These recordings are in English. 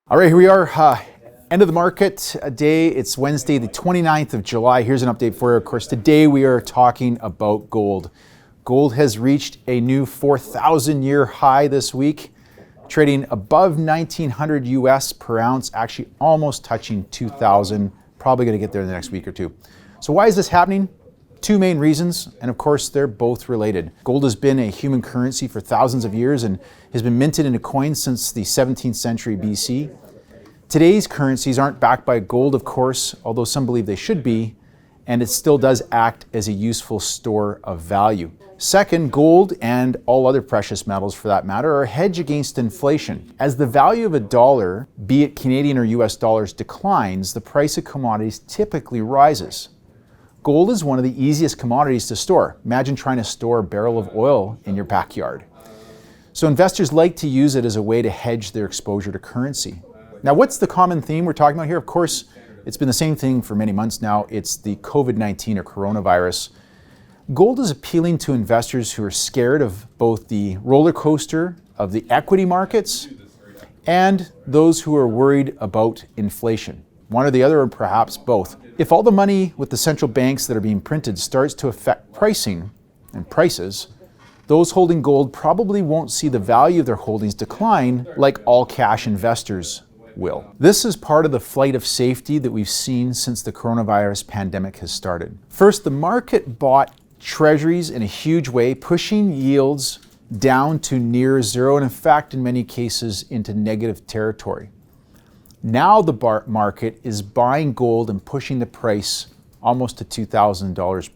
All right, here we are, end of the market day. It's Wednesday, the 29th of July. Here's an update for you. Of course, today we are talking about gold. Gold has reached a new 4,000-year high this week, trading above 1,900 US per ounce, actually almost touching 2,000, probably going to get there in the next week or two. So why is this happening? Two main reasons, and of course they're both related. Gold has been a human currency for thousands of years and has been minted into coins since the 17th century BC. Today's currencies aren't backed by gold, of course, although some believe they should be, and it still does act as a useful store of value. Second, gold and all other precious metals for that matter are a hedge against inflation. As the value of a dollar, be it Canadian or US dollars, declines, the price of commodities typically rises. Gold is one of the easiest commodities to store. Imagine trying to store a barrel of oil in your backyard. So investors like to use it as a way to hedge their exposure to currency. Now, what's the common theme we're talking about here? Of course, it's been the same thing for many months now. It's the COVID-19 or coronavirus. Gold is appealing to investors who are scared of both the roller coaster of the equity markets and those who are worried about inflation. One or the other, or perhaps both. If all the money with the central banks that are being printed starts to affect pricing and prices, those holding gold probably won't see the value of their holdings decline like all cash investors will. This is part of the flight of safety that we've seen since the coronavirus pandemic has started. First, the market bought treasuries in a huge way, pushing yields down to near zero, and in fact, in many cases, into negative territory. Now the market is buying gold and pushing the price almost to $2,000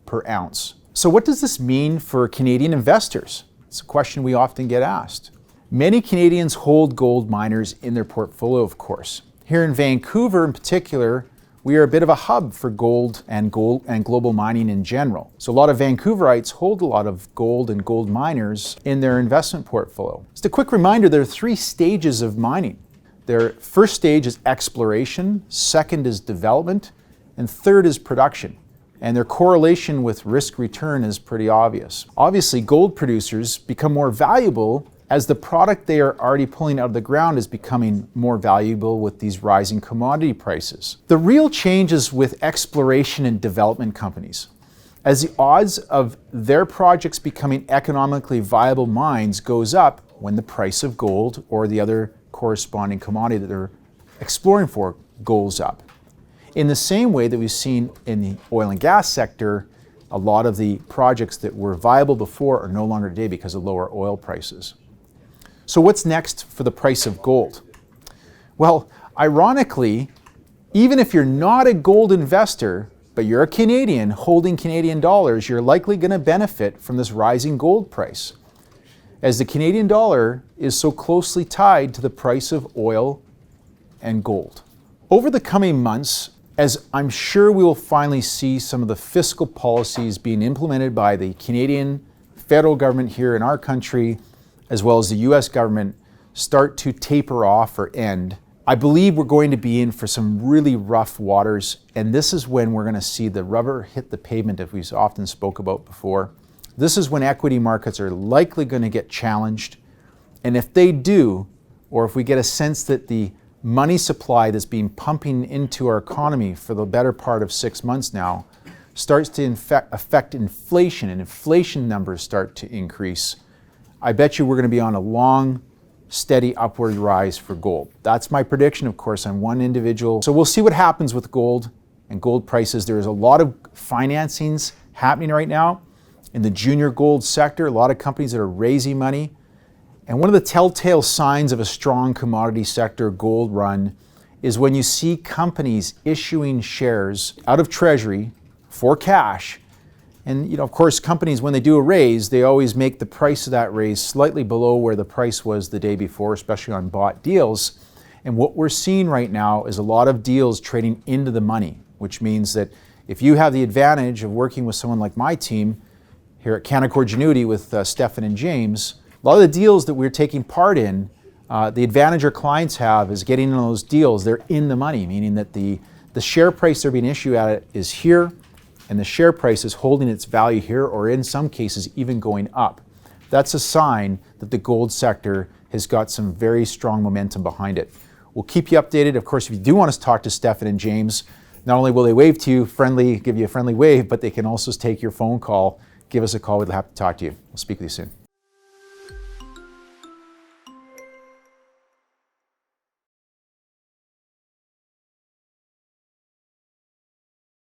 per ounce. So what does this mean for Canadian investors? It's a question we often get asked. Many Canadians hold gold miners in their portfolio, of course. Here in Vancouver in particular, we are a bit of a hub for gold and global mining in general. So a lot of Vancouverites hold a lot of gold and gold miners in their investment portfolio. Just a quick reminder, there are three stages of mining. Their first stage is exploration, second is development, and third is production. And their correlation with risk return is pretty obvious. Obviously, gold producers become more valuable as the product they are already pulling out of the ground is becoming more valuable with these rising commodity prices. The real change is with exploration and development companies. As the odds of their projects becoming economically viable mines goes up when the price of gold or the other corresponding commodity that they're exploring for goes up. In the same way that we've seen in the oil and gas sector, a lot of the projects that were viable before are no longer today because of lower oil prices. So what's next for the price of gold? Well, ironically, even if you're not a gold investor, but you're a Canadian holding Canadian dollars, you're likely going to benefit from this rising gold price, as the Canadian dollar is so closely tied to the price of oil and gold. Over the coming months, as I'm sure we will finally see some of the fiscal policies being implemented by the Canadian federal government here in our country, as well as the US government, start to taper off or end, I believe we're going to be in for some really rough waters, and this is when we're going to see the rubber hit the pavement, as we've often spoke about before. This is when equity markets are likely going to get challenged. And if they do, or if we get a sense that the money supply that's been pumping into our economy for the better part of 6 months now starts to affect inflation, and inflation numbers start to increase, I bet you we're going to be on a long, steady upward rise for gold. That's my prediction, of course, on one individual. So we'll see what happens with gold and gold prices. There's a lot of financings happening right now in the junior gold sector, a lot of companies that are raising money. And one of the telltale signs of a strong commodity sector gold run is when you see companies issuing shares out of treasury for cash. And of course, companies, when they do a raise, they always make the price of that raise slightly below where the price was the day before, especially on bought deals. And what we're seeing right now is a lot of deals trading into the money, which means that if you have the advantage of working with someone like my team here at Canaccord Genuity with Stefan and James, a lot of the deals that we're taking part in, the advantage our clients have is getting in those deals. They're in the money, meaning that the share price they're being issued at is here, and the share price is holding its value here, or in some cases even going up. That's a sign that the gold sector has got some very strong momentum behind it. We'll keep you updated. Of course, if you do want us to talk to Stefan and James, not only will they wave to you, give you a friendly wave, but they can also take your phone call. Give us a call. We'd be happy to talk to you. We'll speak with you soon.